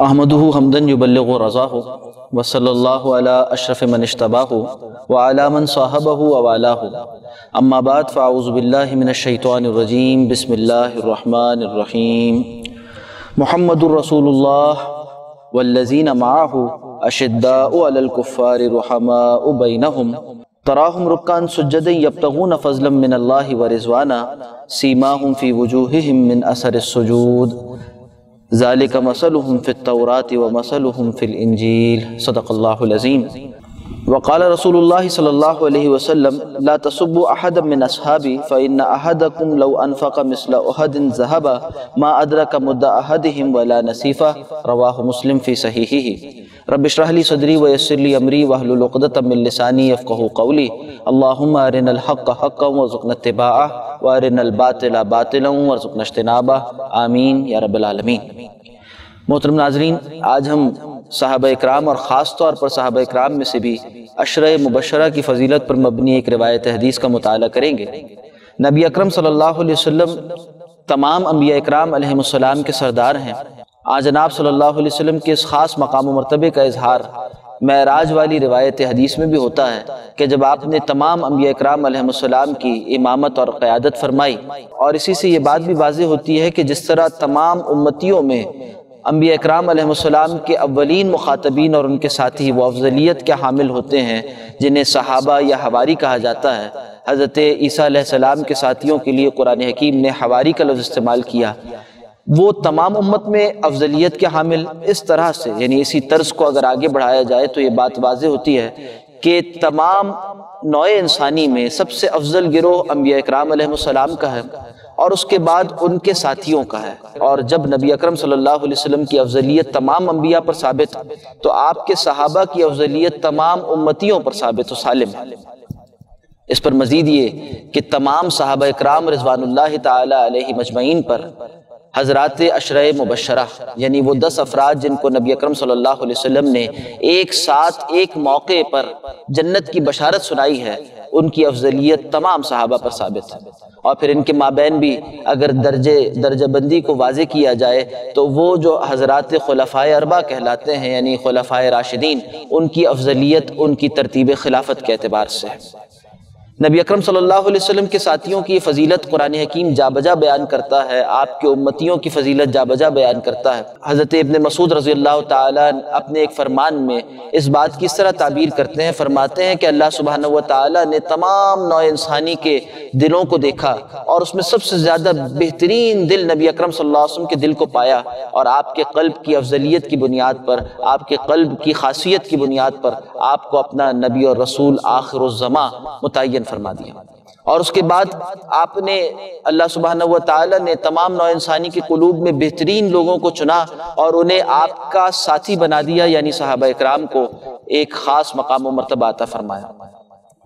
احمدہ حمدن یبلغ رضاہ وصلی اللہ علی اشرف من اجتباہ وعلی من صاحبہ ووالاہ اما بعد فاعوذ باللہ من الشیطان الرجیم بسم اللہ الرحمن الرحیم محمد رسول اللہ والذین معہ اشداء علی الکفار رحماء بینہم تراہم رکعا سجدا یبتغون فضلا من اللہ ورضوانا سیماہم فی وجوہہم من اثر السجود ذالک مثلہم فی التوراۃ ومثلہم فی الانجیل صدق اللہ العظیم۔ وقال رسول اللہ صلی اللہ علیہ وسلم لا تسبوا احدا من اصحابی فإن احدکم لو انفق مثل احد ذهبا ما ادرک مد احدہم ولا نصیفہ رواہ مسلم فی صحیحہ۔ رب اشرح لی صدری ویسر لی امری واحلل عقدۃ من لسانی یفقہوا قولی اللہم ارنا الحق حقا وارزقنا اتباعہ وارنا الباطل باطلا وارزقنا اجتنابہ آمین یا رب العالمین۔ محترم ناظرین، آج ہم صحابہ اکرام اور خاص طور پر صحابہ اکرام میں سے بھی عشرہ مبشرہ کی فضیلت پر مبنی ایک روایت حدیث کا مطالعہ کریں گے۔ نبی اکرم صلی اللہ علیہ وسلم تمام انبیاء اکرام علیہ السلام کے سردار ہیں۔ آج جناب صلی اللہ علیہ وسلم کے اس خاص مقام و مرتبے کا اظہار معراج والی روایت حدیث میں بھی ہوتا ہے کہ جب آپ نے تمام انبیاء اکرام علیہ السلام کی امامت اور قیادت فرمائی، اور اسی سے یہ بات بھی واضح ہوتی ہے کہ جس طرح تمام امتیوں میں انبیاء اکرام علیہ السلام کے اولین مخاطبین اور ان کے ساتھی وہ افضلیت کے حامل ہوتے ہیں جنہیں صحابہ یا حواری کہا جاتا ہے۔ حضرت عیسیٰ علیہ السلام کے ساتھیوں کے لیے قرآن حکیم نے حواری کا لفظ استعمال کیا۔ وہ تمام امت میں افضلیت کے حامل اس طرح سے، یعنی اسی طرز کو اگر آگے بڑھایا جائے تو یہ بات واضح ہوتی ہے کہ تمام نوع انسانی میں سب سے افضل گروہ انبیاء اکرام علیہ السلام کا ہے اور اس کے بعد ان کے ساتھیوں کا ہے۔ اور جب نبی اکرم صلی اللہ علیہ وسلم کی افضلیت تمام انبیاء پر ثابت تو آپ کے صحابہ کی افضلیت تمام امتیوں پر ثابت و سالم ہے۔ اس پر مزید یہ کہ تمام صحابہ اکرام رضوان اللہ تعالی علیہ مجمعین پر حضرات عشرہ مبشرہ، یعنی وہ 10 افراد جن کو نبی اکرم صلی اللہ علیہ وسلم نے ایک ساتھ ایک موقع پر جنت کی بشارت سنائی ہے، ان کی افضلیت تمام صحابہ پر ثابت ہے۔ اور پھر ان کے مابین بھی اگر درجہ بندی کو واضح کیا جائے تو وہ جو حضرات خلفائے اربعہ کہلاتے ہیں، یعنی خلفائے راشدین، ان کی افضلیت ان کی ترتیب خلافت کے اعتبار سے ہے۔ نبی اکرم صلی اللہ علیہ وسلم کے ساتھیوں کی فضیلت قرآن حکیم جا بجا بیان کرتا ہے، آپ کے امتیوں کی فضیلت جا بجا بیان کرتا ہے۔ حضرت ابن مسعود رضی اللہ تعالیٰ اپنے ایک فرمان میں اس بات کی اس طرح تعبیر کرتے ہیں، فرماتے ہیں کہ اللہ سبحانہ و تعالیٰ نے تمام نوع انسانی کے دلوں کو دیکھا اور اس میں سب سے زیادہ بہترین دل نبی اکرم صلی اللہ علیہ وسلم کے دل کو پایا، اور آپ کے قلب کی افضلیت کی بنیاد پر، آپ کے قلب کی خاصیت کی بنیاد پر آپ کو اپنا نبی اور رسول آخر الزماں متعین فرما دیا۔ اور اس کے بعد آپ نے، اللہ سبحانہ و تعالی نے تمام نوع انسانی کے قلوب میں بہترین لوگوں کو چنا اور انہیں آپ کا ساتھی بنا دیا، یعنی صحابہ اکرام کو ایک خاص مقام و مرتبہ عطا فرمایا۔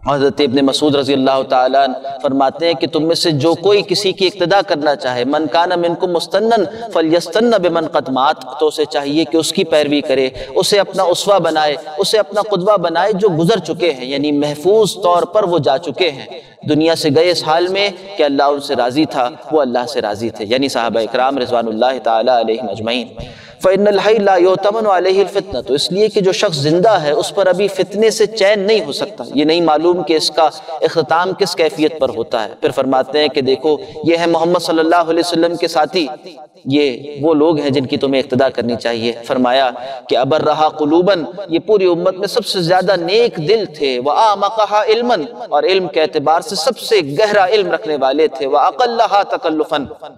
حضرت ابن مسعود رضی اللہ تعالیٰ فرماتے ہیں کہ تم میں سے جو کوئی کسی کی اقتداء کرنا چاہے، من کان منکم مستنن فلیستن بمن قد مات، تو اسے چاہیے کہ اس کی پیروی کرے، اسے اپنا اسوہ بنائے، اسے اپنا قدوہ بنائے جو گزر چکے ہیں، یعنی محفوظ طور پر وہ جا چکے ہیں، دنیا سے گئے اس حال میں کہ اللہ ان سے راضی تھا، وہ اللہ سے راضی تھے، یعنی صحابہ اکرام رضوان اللہ تعالیٰ علیہم اجمعین۔ فَإِنَّ الْحَيَّ لَا يُؤْتَمَنُ عَلَيْهِ الْفِتْنَةُ، تو اس لیے کہ جو شخص زندہ ہے اس پر ابھی فتنے سے چین نہیں ہو سکتا، یہ نہیں معلوم کہ اس کا اختتام کس کیفیت پر ہوتا ہے۔ پھر فرماتے ہیں کہ دیکھو یہ ہے محمد صلی اللہ علیہ وسلم کے ساتھی، یہ وہ لوگ ہیں جن کی تمہیں اقتداء کرنی چاہیے۔ فرمایا کہ ابرہا قلوباً، یہ پوری امت میں سب سے زیادہ نیک دل تھے، وَآمَقَہا عِلْمًا، اور علم کے اعتبار سے سب سے گہرا علم رکھنے والے تھے، وَأَقَلَّہا تَكَلُّفًا،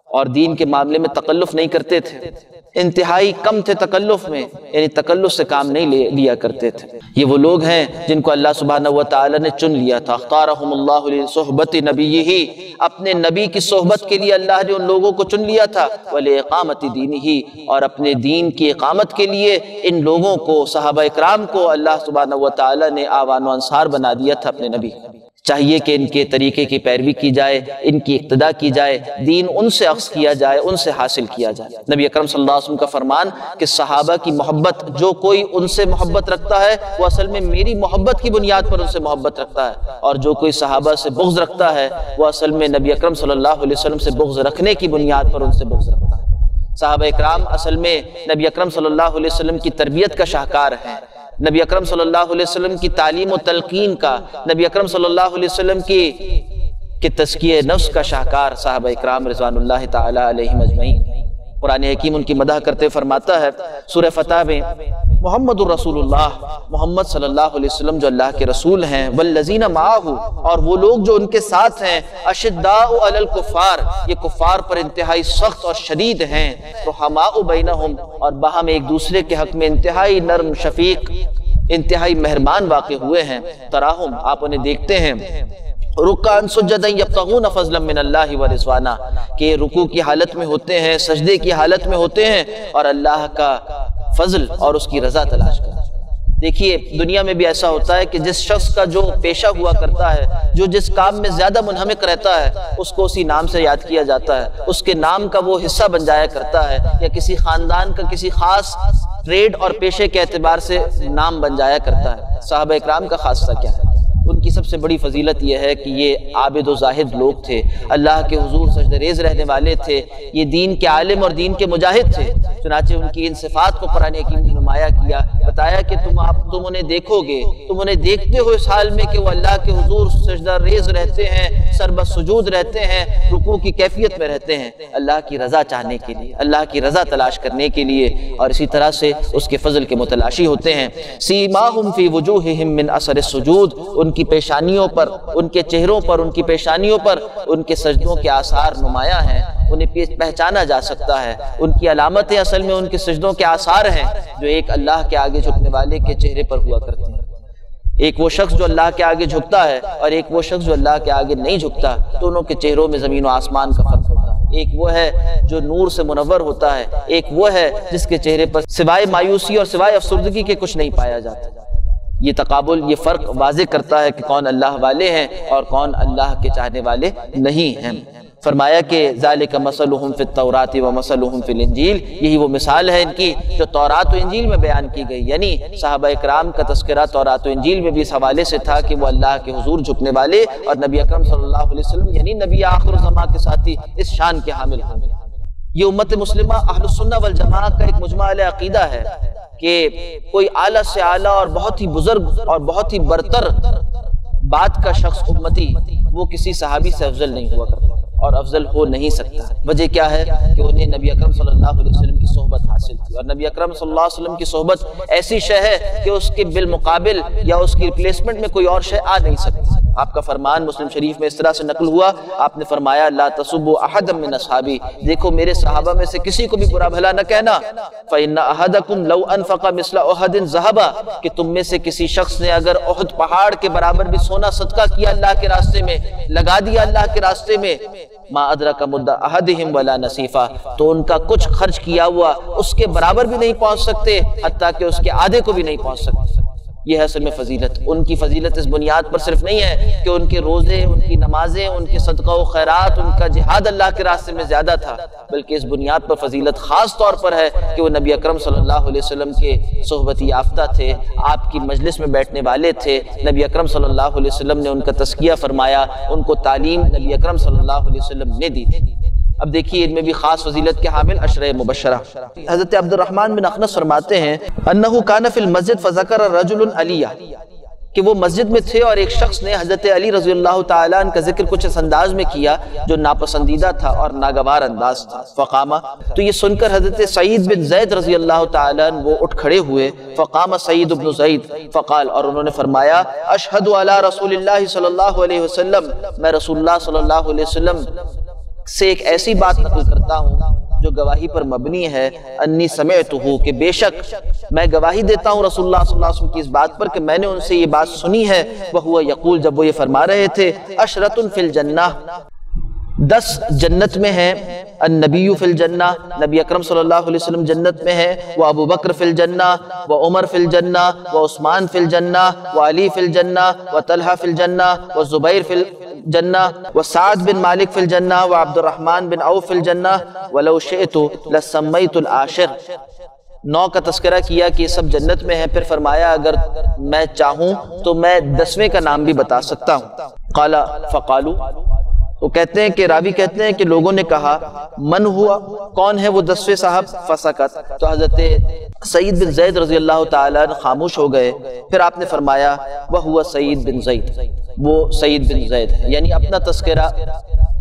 اور دین کے معاملے میں تکلف نہیں کرتے تھے، انتہائی کم تھے تکلف میں، یعنی تکلف سے کام نہیں لیا کرتے تھے۔ یہ وہ لوگ ہیں جن کو اللہ سبحانہ وتعالی نے چن لیا تھا، اختارہم اللہ لصحبت نبیہ، اپنے نبی کی صحبت کے لیے اللہ نے ان لوگوں کو چن لیا تھا، ولاقامت دینہ، اور اپنے دین کی اقامت کے لیے ان لوگوں کو، صحابہ اکرام کو اللہ سبحانہ وتعالی نے آوان و انصار بنا دیا تھا اپنے نبی۔ چاہیے کہ ان کے طریقے کی پیروی کی جائے، ان کی اقتداء کی جائے، دین ان سے اخذ کیا جائے، ان سے حاصل کیا جائے۔ نبی اکرم صلی اللہ علیہ وسلم کا فرمان کہ صحابہ کی محبت، جو کوئی ان سے محبت رکھتا ہے وہ اصل میں میری محبت کی بنیاد پر ان سے محبت رکھتا ہے، اور جو کوئی صحابہ سے بغض رکھتا ہے وہ اصل میں نبی اکرم صلی اللہ علیہ وسلم سے بغض رکھنے کی بنیاد پر ان سے بغض رکھتا ہے۔ صحابہ اکرام اصل میں نبی اکرم صلی اللہ علیہ وسلم کی تربیت کا شاہکار ہیں، نبی اکرم صلی اللہ علیہ وسلم کی تعلیم و تلقین کا، نبی اکرم صلی اللہ علیہ وسلم کی تزکیہ نفس کا شاہکار صحابہ اکرام رضوان اللہ تعالی علیہم اجمعین۔ قرآن حکیم ان کی مدح کرتے فرماتا ہے سورہ فتح میں، محمد الرسول اللہ، محمد صلی اللہ علیہ وسلم جو اللہ کے رسول ہیں، والذین معہ، اور وہ لوگ جو ان کے ساتھ ہیں، اشداء علی الکفار، یہ کفار پر انتہائی سخت اور شدید ہیں، رحماء بینہم، اور باہم ایک دوسرے کے حق میں انتہائی نرم شفیق، انتہائی مہربان واقع ہوئے ہیں۔ تراہم، آپ انہیں دیکھتے ہیں، رکعاً سجداً یبتغون فضلا من اللہ ورضوانا، کہ رکوع کی حالت میں ہوتے ہیں، سجدے کی حالت میں ہوتے ہیں، اور اللہ کا فضل اور اس کی رضا تلاش کرتے ہیں۔ دیکھیے دنیا میں بھی ایسا ہوتا ہے کہ جس شخص کا جو پیشہ ہوا کرتا ہے، جو جس کام میں زیادہ منہمک رہتا ہے، اس کو اسی نام سے یاد کیا جاتا ہے، اس کے نام کا وہ حصہ بن جایا کرتا ہے، یا کسی خاندان کا کسی خاص ٹریڈ اور پیشے کے اعتبار سے نام بن جایا کرتا ہے۔ صحابہ اکرام کا خاصہ کیا ہے؟ ان کی سب سے بڑی فضیلت یہ ہے کہ یہ عابد و زاہد لوگ تھے، اللہ کے حضور سجدہ ریز رہنے والے تھے، یہ دین کے عالم اور دین کے مجاہد تھے۔ چنانچہ ان کی ان صفات کو قرآن حکیم نے نمایاں کیا، بتایا کہ تم انہیں دیکھو گے، تم انہیں دیکھتے ہو اس حال میں کہ وہ اللہ کے حضور سجدہ ریز رہتے ہیں، سربہ سجود رہتے ہیں، رکوع کی کیفیت میں رہتے ہیں، اللہ کی رضا چاہنے کے لیے، اللہ کی رضا تلاش کرنے کے لیے، اور اسی طرح سے اس کے فضل کے متلاشی ہوتے ہیں۔ سیماہم فی وجوہہم من اثر السجود، ان کی پیشانیوں پر، ان کے چہروں پر، ان کی پیشانیوں پر ان کے سجدوں کے آثار نمایاں ہیں، انہیں پہچانا جا سکتا ہے۔ ان کی علامتیں اصل میں ان کے سجدوں کے آثار ہیں جو ایک اللہ کے آگے جھکنے والے کے چہرے پر ہوا کرتے ہیں۔ ایک وہ شخص جو اللہ کے آگے جھکتا ہے اور ایک وہ شخص جو اللہ کے آگے نہیں جھکتا، دونوں کے چہروں میں زمین و آسمان کا فرق ہوتا ہے۔ ایک وہ ہے جو نور سے منور ہوتا ہے، ایک وہ ہے جس کے چہرے پر سوائے مایوسی اور سوائے افسردگی کے کچھ نہیں پایا جاتا۔ یہ تقابل، یہ فرق واضح کرتا ہے کہ کون اللہ والے ہیں اور کون اللہ کے چاہنے والے نہیں ہیں۔ فرمایا کہ ذالک مثلہم فی التوراۃ و مثلہم فی الانجیل، یہی وہ مثال ہے ان کی جو تورات و انجیل میں بیان کی گئی، یعنی صحابہ اکرام کا تذکرہ تورات و انجیل میں بھی اس حوالے سے تھا کہ وہ اللہ کے حضور جھکنے والے اور نبی اکرم صلی اللہ علیہ وسلم یعنی نبی آخر الزمان کے ساتھی اس شان کے حامل ہوں۔ یہ امت مسلمہ اہل السنہ والجماعہ کا ایک مجمع عقیدہ ہے کہ کوئی اعلیٰ سے اعلیٰ اور بہت ہی بزرگ اور بہت ہی برتر بات کا شخص امتی وہ کسی صحابی سے افضل نہیں ہوا کرتا اور افضل ہو نہیں سکتا۔ وجہ کیا ہے کہ انہیں نبی اکرم صلی اللہ علیہ وسلم کی صحبت حاصل تھی، اور نبی اکرم صلی اللہ علیہ وسلم کی صحبت ایسی شے ہے کہ اس کے بالمقابل یا اس کی ریپلیسمنٹ میں کوئی اور شے آ نہیں سکتی۔ آپ کا فرمان مسلم شریف میں اس طرح سے نقل ہوا، آپ نے فرمایا لا تسبوا احدا من اصحابی، دیکھو میرے صحابہ میں سے کسی کو بھی برا بھلا نہ کہنا، فإن أحدكم لو انفق مثل أحد ذهبا، کہ تم میں سے کسی شخص نے اگر احد پہاڑ کے برابر بھی سونا صدقہ کیا اللہ کے راستے میں، لگا دیا اللہ کے راستے میں، ما ادرک مد احدہم ولا نصیفا، تو ان کا کچھ خرچ کیا ہوا اس کے برابر بھی نہیں پہنچ سکتے، حتیٰ کہ اس کے آدھے کو بھی نہیں پہنچ سکتے۔ یہ ہے اصل میں فضیلت۔ ان کی فضیلت اس بنیاد پر صرف نہیں ہے کہ ان کے روزے، ان کی نمازیں، ان کے صدقہ و خیرات، ان کا جہاد اللہ کے راستے میں زیادہ تھا، بلکہ اس بنیاد پر فضیلت خاص طور پر ہے کہ وہ نبی اکرم صلی اللہ علیہ وسلم کے صحبت یافتہ تھے، آپ کی مجلس میں بیٹھنے والے تھے، نبی اکرم صلی اللہ علیہ وسلم نے ان کا تزکیہ فرمایا، ان کو تعلیم نبی اکرم صلی اللہ علیہ وسلم نے دی تھی۔ اب دیکھیے ان میں بھی خاص فضیلت کے حامل عشرہ مبشرہ۔ حضرت عبد الرحمن بن اخنس فرماتے ہیں انہو کان فی المسجد فذکر رجل علی، کہ وہ مسجد میں تھے اور ایک شخص نے حضرت علی رضی اللہ تعالیٰ عنہ کا ذکر کچھ اس انداز میں کیا جو ناپسندیدہ تھا اور ناگوار انداز تھا۔ فقام، تو یہ سن کر حضرت سعید بن زید رضی اللہ تعالیٰ عنہ وہ اٹھ کھڑے ہوئے۔ فقام سعید بن زید فقال، اور انہوں نے فرمایا اشہد علی رسول اللہ صلی اللہ علیہ وسلم، میں رسول اللہ صلی اللہ علیہ وسلم سے ایک ایسی بات نقل کرتا ہوں جو گواہی پر مبنی ہے، انی سمعتہ، کہ بے شک میں گواہی دیتا ہوں رسول اللہ صلی اللہ علیہ وسلم کی اس بات پر کہ میں نے ان سے یہ بات سنی ہے، وہو یقول، جب وہ یہ فرما رہے تھے، عشرۃ فی الجنہ، 10 جنت میں ہیں، النبی فی الجنہ، نبی اکرم صلی اللہ علیہ وسلم جنت میں ہے، وہ ابو بکر فی الجنہ، وہ عمر فی الجنہ، وہ عثمان فی الجنہ، وہ علی فی الجنہ، وہ طلحہ فی الجنہ، وہ زبیر فی الجنہ، وہ سعد بن مالک فی الجنہ، وہ عبد الرحمن بن عوف فی الجنہ، وَلَوْ شِئْتُ لَسَمَّيْتُ الْعَاشِرَ، 9 کا تذکرہ کیا کہ یہ سب جنت میں ہیں، پھر فرمایا اگر میں چاہوں تو میں 10ویں کا نام بھی بتا سکتا ہوں۔ قال فقالو، وہ کہتے ہیں کہ راوی کہتے ہیں کہ لوگوں نے کہا من ہوا، کون ہے وہ 10ویں صاحب؟ فسکت، تو حضرت سعید بن زید رضی اللہ تعالیٰ عنہ خاموش ہو گئے، پھر آپ نے فرمایا وہو سعید بن زید، وہ سعید بن زید ہے، یعنی اپنا تذکرہ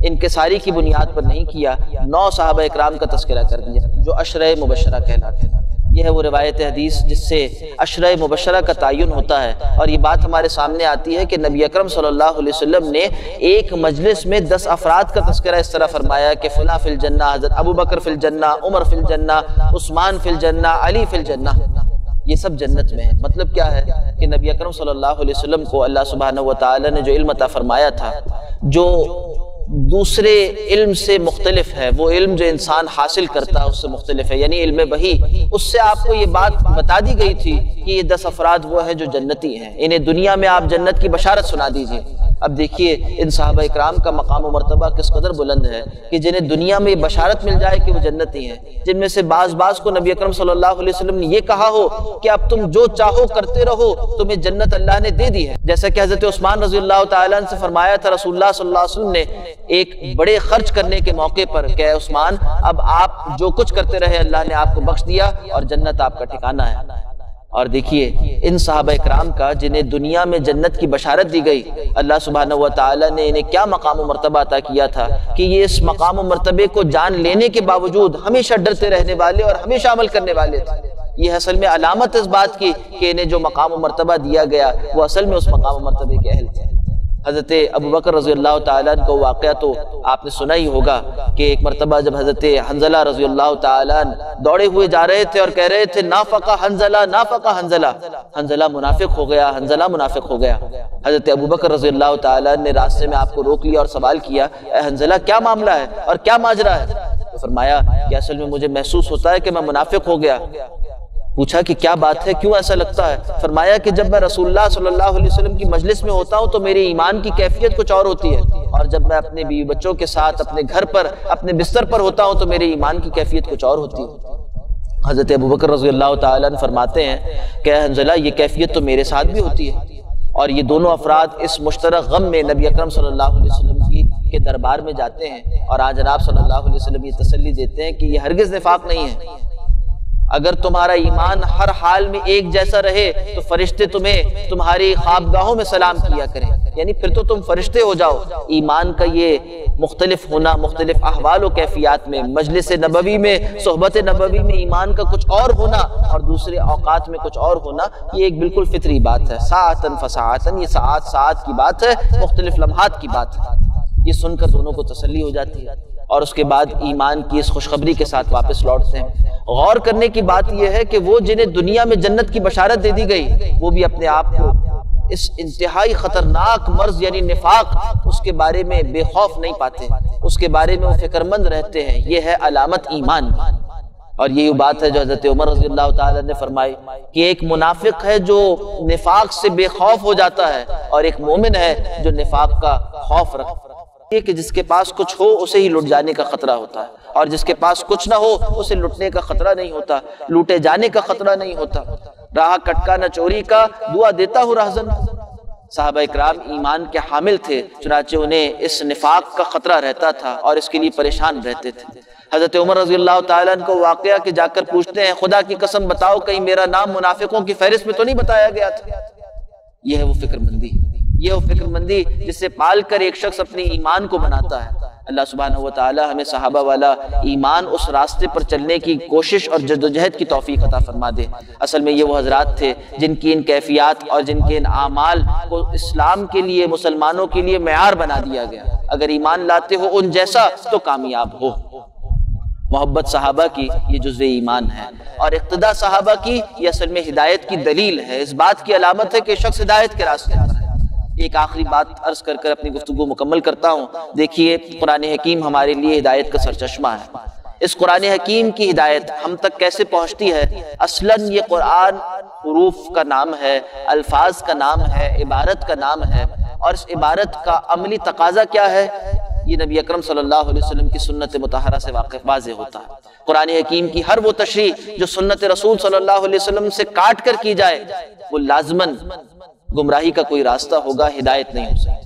انکساری کی بنیاد پر نہیں کیا، 9 صحابہ اکرام کا تذکرہ کر دیا جو عشرہ مبشرہ کہلاتے ہیں۔ یہ ہے وہ روایت حدیث جس سے عشرہ مبشرہ کا تعین ہوتا ہے، اور یہ بات ہمارے سامنے آتی ہے کہ نبی اکرم صلی اللہ علیہ وسلم نے ایک مجلس میں 10 افراد کا تذکرہ اس طرح فرمایا کہ فلاں فی الجنہ، حضرت ابو بکر فی الجنہ، عمر فی الجنہ، عثمان فی الجنہ، علی فی الجنہ، یہ سب جنت میں ہیں۔ مطلب کیا ہے کہ نبی اکرم صلی اللہ علیہ وسلم کو اللہ سبحانہ وتعالی نے جو علم عطا فرمایا تھا، جو دوسرے علم سے مختلف ہے، وہ علم جو انسان حاصل کرتا ہے اس سے مختلف ہے، یعنی علم وحی، اس سے آپ کو یہ بات بتا دی گئی تھی کہ یہ 10 افراد وہ ہیں جو جنتی ہیں، انہیں دنیا میں آپ جنت کی بشارت سنا دیجئے۔ اب دیکھیے ان صحابہ اکرام کا مقام و مرتبہ کس قدر بلند ہے کہ جنہیں دنیا میں یہ بشارت مل جائے کہ وہ جنتی ہیں، جن میں سے بعض کو نبی اکرم صلی اللہ علیہ وسلم نے یہ کہا ہو کہ اب تم جو چاہو کرتے رہو، تمہیں جنت اللہ نے دے دی ہے، جیسا کہ حضرت عثمان رضی اللہ تعالیٰ عنہ سے فرمایا تھا رسول اللہ صلی اللہ علیہ وسلم نے ایک بڑے خرچ کرنے کے موقع پر کہ اے عثمان اب آپ جو کچھ کرتے رہے اللہ نے آپ کو بخش دیا اور جنت آپ کا ٹھکانہ ہے۔ اور دیکھیے ان صحابہ اکرام کا جنہیں دنیا میں جنت کی بشارت دی گئی، اللہ سبحانہ وتعالی نے انہیں کیا مقام و مرتبہ عطا کیا تھا کہ یہ اس مقام و مرتبے کو جان لینے کے باوجود ہمیشہ ڈرتے رہنے والے اور ہمیشہ عمل کرنے والے تھے۔ یہ اصل میں علامت اس بات کی کہ انہیں جو مقام و مرتبہ دیا گیا وہ اصل میں اس مقام و مرتبے کے اہل تھے۔ حضرت ابو بکر رضی اللہ تعالیٰ عنہ کو واقعہ تو آپ نے سنا ہی ہوگا کہ ایک مرتبہ جب حضرت حنظلہ رضی اللہ تعالیٰ عنہ دوڑے ہوئے جا رہے تھے اور کہہ رہے تھے نافقہ حنظلہ، نافقہ حنظلہ، حنظلہ منافق ہو گیا، حنظلہ منافق ہو گیا۔ حضرت ابو بکر رضی اللہ تعالیٰ عنہ نے راستے میں آپ کو روک لیا اور سوال کیا اے حنظلہ کیا معاملہ ہے اور کیا ماجرا ہے؟ تو فرمایا کہ اصل میں مجھے محسوس ہوتا ہے کہ میں منافق ہو گیا۔ پوچھا کہ کیا بات ہے، کیوں ایسا لگتا ہے؟ فرمایا کہ جب میں رسول اللہ صلی اللہ علیہ وسلم کی مجلس میں ہوتا ہوں تو میرے ایمان کی کیفیت کچھ اور ہوتی ہے، اور جب میں اپنے بیوی بچوں کے ساتھ اپنے گھر پر اپنے بستر پر ہوتا ہوں تو میرے ایمان کی کیفیت کچھ اور ہوتی ہے۔ حضرت ابو بکر رضی اللہ تعالیٰ عنہ فرماتے ہیں کہ اے حنظلہ یہ کیفیت تو میرے ساتھ بھی ہوتی ہے۔ اور یہ دونوں افراد اس مشترک غم میں نبی اکرم صلی اللہ علیہ وسلم کے دربار میں جاتے ہیں اور آج جناب صلی اللہ علیہ وسلم یہ تسلی دیتے ہیں کہ یہ ہرگز نفاق نہیں ہے۔ اگر تمہارا ایمان ہر حال میں ایک جیسا رہے تو فرشتے تمہیں تمہاری خوابگاہوں میں سلام کیا کریں، یعنی پھر تو تم فرشتے ہو جاؤ۔ ایمان کا یہ مختلف ہونا، مختلف احوال و کیفیات میں، مجلس نبوی میں، صحبت نبوی میں ایمان کا کچھ اور ہونا اور دوسرے اوقات میں کچھ اور ہونا، یہ ایک بالکل فطری بات ہے۔ ساعتن فساعتن، یہ ساعت کی بات ہے، مختلف لمحات کی بات ہے۔ یہ سن کر دونوں کو تسلی ہو جاتی ہے اور اس کے بعد ایمان کی اس خوشخبری کے ساتھ واپس لوٹتے ہیں۔ غور کرنے کی بات یہ ہے کہ وہ جنہیں دنیا میں جنت کی بشارت دے دی گئی وہ بھی اپنے آپ کو اس انتہائی خطرناک مرض یعنی نفاق اس کے بارے میں بے خوف نہیں پاتے، اس کے بارے میں وہ فکر مند رہتے ہیں۔ یہ ہے علامت ایمان، اور یہی بات ہے جو حضرت عمر رضی اللہ تعالیٰ نے فرمائی کہ ایک منافق ہے جو نفاق سے بے خوف ہو جاتا ہے اور ایک مومن ہے جو نفاق کا خوف رکھتا ہے۔ یہ کہ جس کے پاس کچھ ہو اسے ہی لٹ جانے کا خطرہ ہوتا ہے، اور جس کے پاس کچھ نہ ہو اسے لٹنے کا خطرہ نہیں ہوتا، لوٹے جانے کا خطرہ نہیں ہوتا۔ راہ کٹکا نہ چوری کا، دعا دیتا ہوں راہزن۔ صحابہ اکرام ایمان کے حامل تھے، چنانچہ انہیں اس نفاق کا خطرہ رہتا تھا اور اس کے لیے پریشان رہتے تھے۔ حضرت عمر رضی اللہ تعالیٰ عنہ کو واقعہ کہ جا کر پوچھتے ہیں خدا کی قسم بتاؤ کہیں میرا نام منافقوں کی فہرست میں تو نہیں بتایا گیا تھا؟ یہ ہے وہ فکر مندی، یہ وہ فکر مندی جس سے پال کر ایک شخص اپنے ایمان کو بناتا ہے۔ اللہ سبحانہ وتعالی ہمیں صحابہ والا ایمان اس راستے پر چلنے کی کوشش اور جدوجہد کی توفیق عطا فرما دے۔ اصل میں یہ وہ حضرات تھے جن کی ان کیفیات اور جن کے ان اعمال کو اسلام کے لیے، مسلمانوں کے لیے معیار بنا دیا گیا۔ اگر ایمان لاتے ہو ان جیسا تو کامیاب ہو۔ محبت صحابہ کی یہ جزو ایمان ہے، اور اقتداء صحابہ کی یہ اصل میں ہدایت کی دلیل ہے، اس بات کی علامت ہے کہ شخص ہدایت کے راستے پر ہے۔ ایک آخری بات عرض کر کر اپنی گفتگو مکمل کرتا ہوں۔ دیکھیے قرآن حکیم ہمارے لیے ہدایت کا سرچشمہ ہے۔ اس قرآن حکیم کی ہدایت ہم تک کیسے پہنچتی ہے؟ اصلاً یہ قرآن حروف کا نام ہے، الفاظ کا نام ہے، عبارت کا نام ہے، اور اس عبارت کا عملی تقاضا کیا ہے؟ یہ نبی اکرم صلی اللہ علیہ وسلم کی سنت مطہرہ سے واضح ہوتا ہے۔ قرآن حکیم کی ہر وہ تشریح جو سنت رسول صلی اللہ علیہ وسلم سے کاٹ کر کی جائے وہ لازماً گمراہی کا کوئی راستہ ہوگا، ہدایت نہیں ہو سکتی۔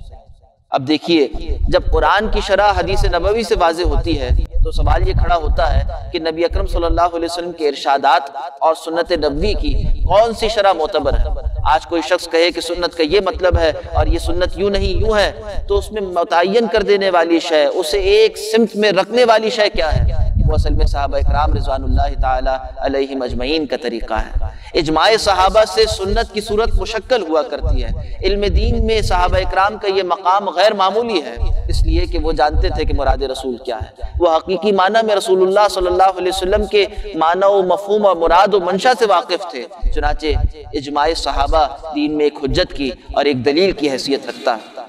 اب دیکھیے جب قرآن کی شرح حدیث نبوی سے واضح ہوتی ہے تو سوال یہ کھڑا ہوتا ہے کہ نبی اکرم صلی اللہ علیہ وسلم کے ارشادات اور سنت نبوی کی کون سی شرح معتبر ہے؟ آج کوئی شخص کہے کہ سنت کا یہ مطلب ہے اور یہ سنت یوں نہیں یوں ہے، تو اس میں متعین کر دینے والی شے، اسے ایک سمت میں رکھنے والی شے کیا ہے؟ وہ اصل میں صحابہ اکرام رضوان اللہ تعالی علیہم اجمعین کا طریقہ ہے۔ اجماع صحابہ سے سنت کی صورت مشکل ہوا کرتی ہے۔ علم دین میں صحابہ اکرام کا یہ مقام غیر معمولی ہے، اس لیے کہ وہ جانتے تھے کہ مراد رسول کیا ہے۔ وہ حقیقی معنی میں رسول اللہ صلی اللہ علیہ وسلم کے معنی و مفہوم و مراد و منشا سے واقف تھے، چنانچہ اجماع صحابہ دین میں ایک حجت کی اور ایک دلیل کی حیثیت رکھتا ہے۔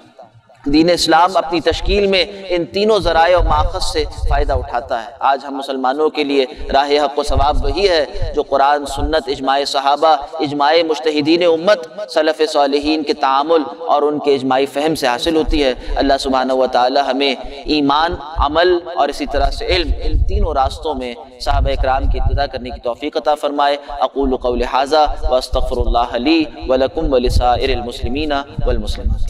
دین اسلام اپنی تشکیل میں ان تینوں ذرائع و ماخذ سے فائدہ اٹھاتا ہے۔ آج ہم مسلمانوں کے لیے راہ حق و ثواب وہی ہے جو قرآن، سنت، اجماع صحابہ، اجماع مجتہدین امت، سلف صالحین کے تعامل اور ان کے اجماعی فہم سے حاصل ہوتی ہے۔ اللہ سبحانہ و تعالی ہمیں ایمان، عمل اور اسی طرح سے علم، ان تینوں راستوں میں صحابہ اکرام کی اتباع کرنے کی توفیق عطا فرمائے۔ اقول قولی ھذا واستغفر اللہ لی ولکم ولسائر المسلمین والمسلمات۔